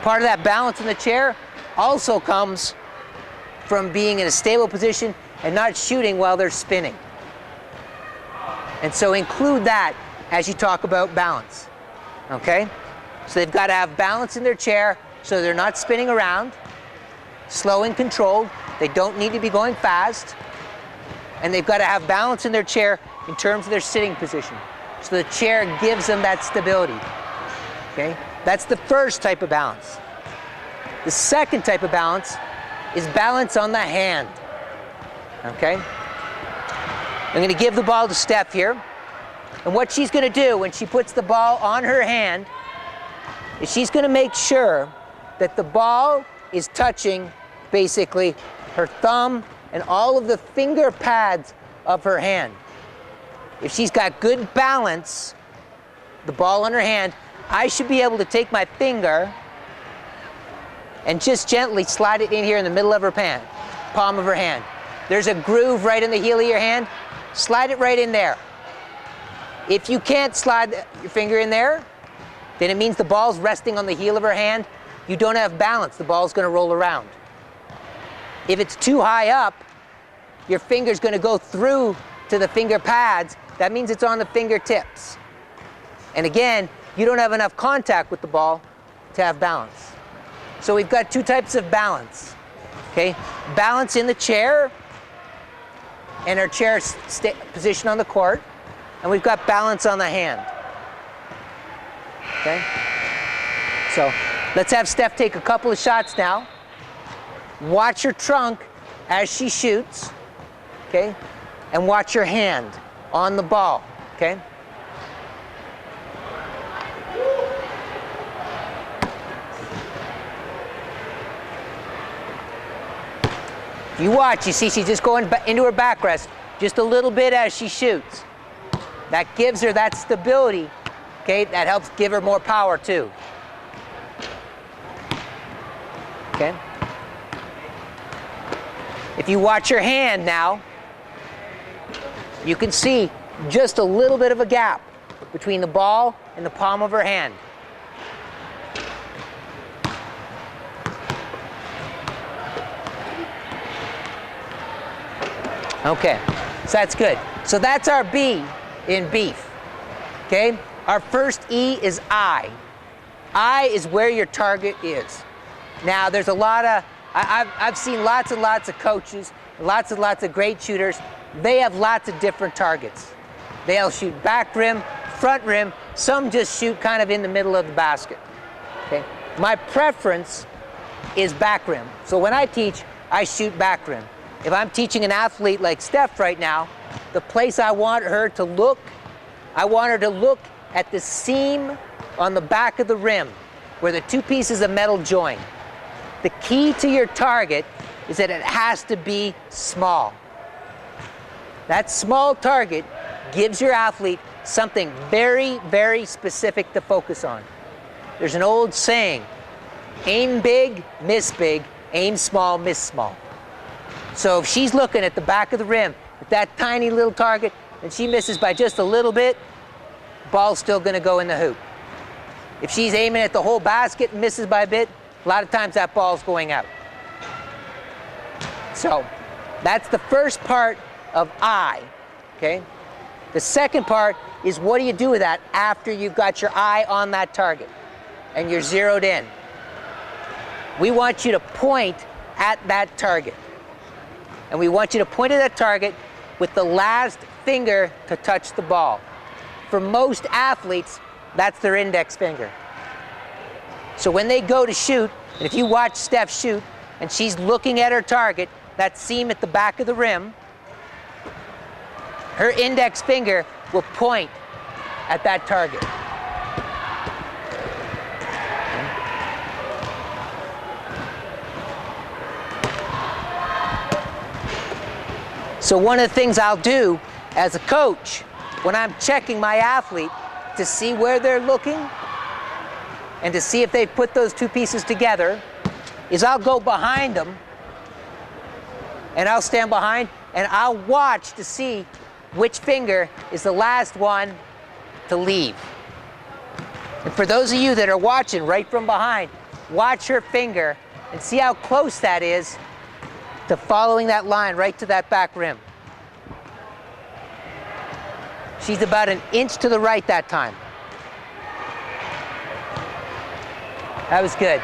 Part of that balance in the chair also comes from being in a stable position and not shooting while they're spinning. And so include that as you talk about balance, okay? So they've got to have balance in their chair so they're not spinning around, slow and controlled. They don't need to be going fast. And they've got to have balance in their chair in terms of their sitting position. So the chair gives them that stability, okay? That's the first type of balance. The second type of balance is balance on the hand, okay? I'm going to give the ball to Steph here. And what she's going to do when she puts the ball on her hand is she's going to make sure that the ball is touching basically her thumb and all of the finger pads of her hand. If she's got good balance, the ball on her hand, I should be able to take my finger and just gently slide it in here in the middle of her palm of her hand. There's a groove right in the heel of your hand. Slide it right in there. If you can't slide your finger in there, then it means the ball's resting on the heel of her hand. You don't have balance. The ball's going to roll around. If it's too high up, your finger's going to go through to the finger pads. That means it's on the fingertips. And again, you don't have enough contact with the ball to have balance. So we've got two types of balance, okay? Balance in the chair and our chair position on the court. And we've got balance on the hand, okay? So let's have Steph take a couple of shots now. Watch her trunk as she shoots, okay? And watch your hand on the ball, okay? If you watch, you see she's just going into her back rest just a little bit as she shoots. That gives her that stability, okay? That helps give her more power too. Okay? If you watch your hand now, you can see just a little bit of a gap between the ball and the palm of her hand. Okay, so that's good. So that's our B in beef, okay? Our first E is I. I is where your target is. Now, there's a lot of, I've seen lots and lots of coaches, lots and lots of great shooters. They have lots of different targets. They'll shoot back rim, front rim. Some just shoot kind of in the middle of the basket, okay? My preference is back rim. So when I teach, I shoot back rim. If I'm teaching an athlete like Steph right now, the place I want her to look, I want her to look at the seam on the back of the rim where the two pieces of metal join. The key to your target is that it has to be small. That small target gives your athlete something very, very specific to focus on. There's an old saying, aim big, miss big, aim small, miss small. So if she's looking at the back of the rim with that tiny little target and she misses by just a little bit, ball's still going to go in the hoop. If she's aiming at the whole basket and misses by a bit, a lot of times that ball's going out. So that's the first part of I, okay? The second part is what do you do with that after you've got your eye on that target and you're zeroed in? We want you to point at that target. And we want you to point at that target with the last finger to touch the ball. For most athletes, that's their index finger. So when they go to shoot, and if you watch Steph shoot, and she's looking at her target, that seam at the back of the rim, her index finger will point at that target. So one of the things I'll do as a coach when I'm checking my athlete to see where they're looking and to see if they put those two pieces together is I'll go behind them and I'll stand behind and I'll watch to see which finger is the last one to leave. And for those of you that are watching right from behind, watch her finger and see how close that is to following that line right to that back rim. She's about an inch to the right that time. That was good.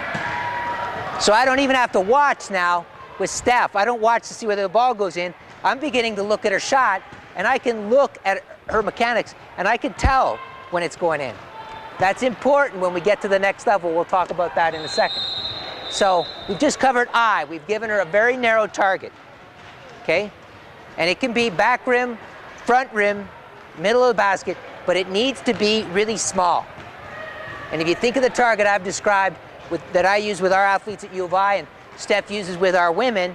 So I don't even have to watch now with Steph. I don't watch to see whether the ball goes in. I'm beginning to look at her shot, and I can look at her mechanics, and I can tell when it's going in. That's important when we get to the next level. We'll talk about that in a second. So we've just covered eye. We've given her a very narrow target, okay? And it can be back rim, front rim, middle of the basket, but it needs to be really small. And if you think of the target I've described that I use with our athletes at U of I and Steph uses with our women,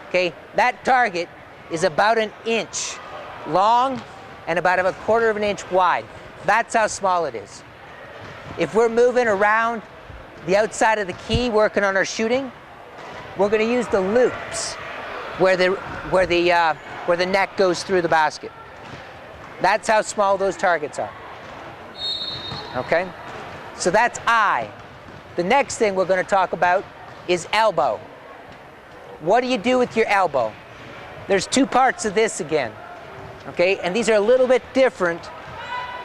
okay, that target is about an inch long and about a quarter of an inch wide. That's how small it is. If we're moving around the outside of the key, working on our shooting, we're going to use the loops where the net goes through the basket. That's how small those targets are. Okay? So that's eye. The next thing we're going to talk about is elbow. What do you do with your elbow? There's two parts of this again. Okay? And these are a little bit different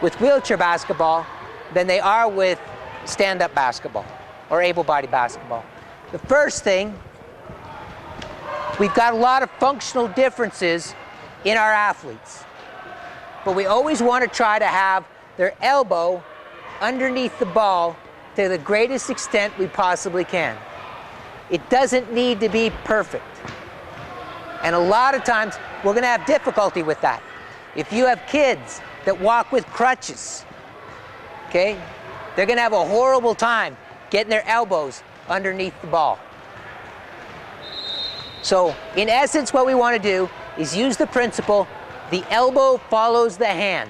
with wheelchair basketball than they are with stand-up basketball or able-bodied basketball. The first thing, we've got a lot of functional differences in our athletes, but we always want to try to have their elbow underneath the ball to the greatest extent we possibly can. It doesn't need to be perfect. And a lot of times we're going to have difficulty with that. If you have kids that walk with crutches, okay, they're going to have a horrible time getting their elbows underneath the ball. So in essence, what we want to do is use the principle, the elbow follows the hand.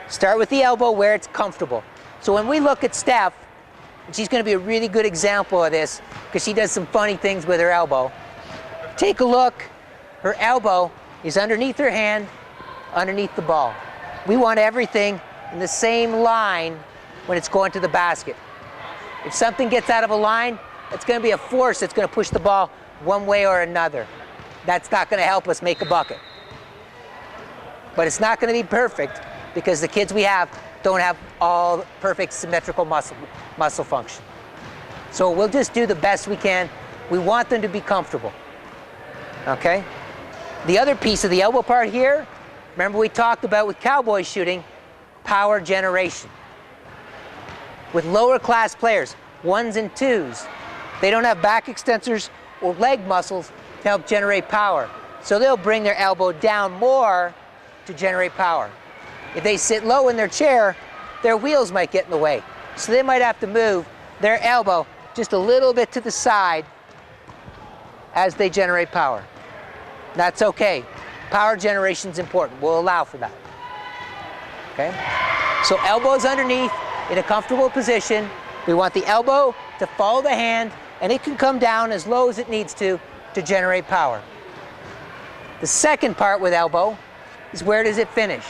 Start with the elbow where it's comfortable. So when we look at Steph, and she's going to be a really good example of this because she does some funny things with her elbow. Take a look. Her elbow is underneath her hand, underneath the ball. We want everything in the same line when it's going to the basket. If something gets out of a line, it's going to be a force that's going to push the ball one way or another. That's not going to help us make a bucket. But it's not going to be perfect because the kids we have don't have all perfect symmetrical muscle function. So we'll just do the best we can. We want them to be comfortable. Okay? The other piece of the elbow part here, remember we talked about with cowboy shooting, power generation. With lower class players, 1s and 2s, they don't have back extensors or leg muscles to help generate power. So they'll bring their elbow down more to generate power. If they sit low in their chair, their wheels might get in the way. So they might have to move their elbow just a little bit to the side as they generate power. That's okay. Power generation is important. We'll allow for that. Okay? So elbows underneath in a comfortable position. We want the elbow to follow the hand, and it can come down as low as it needs to generate power. The second part with elbow is where does it finish?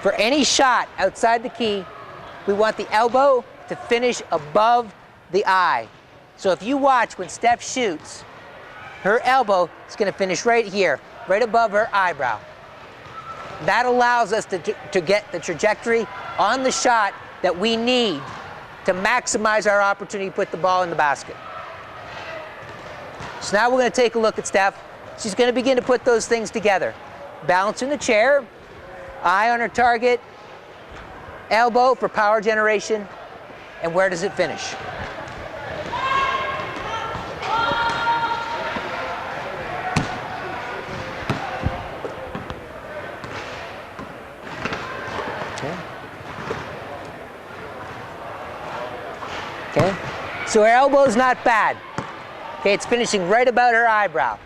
For any shot outside the key, we want the elbow to finish above the eye. So if you watch when Steph shoots, her elbow is going to finish right here, right above her eyebrow. That allows us to get the trajectory on the shot that we need to maximize our opportunity to put the ball in the basket. So now we're going to take a look at Steph. She's going to begin to put those things together. Balance in the chair, eye on her target, elbow for power generation, and where does it finish? Okay, so her elbow's not bad. Okay, it's finishing right about her eyebrow.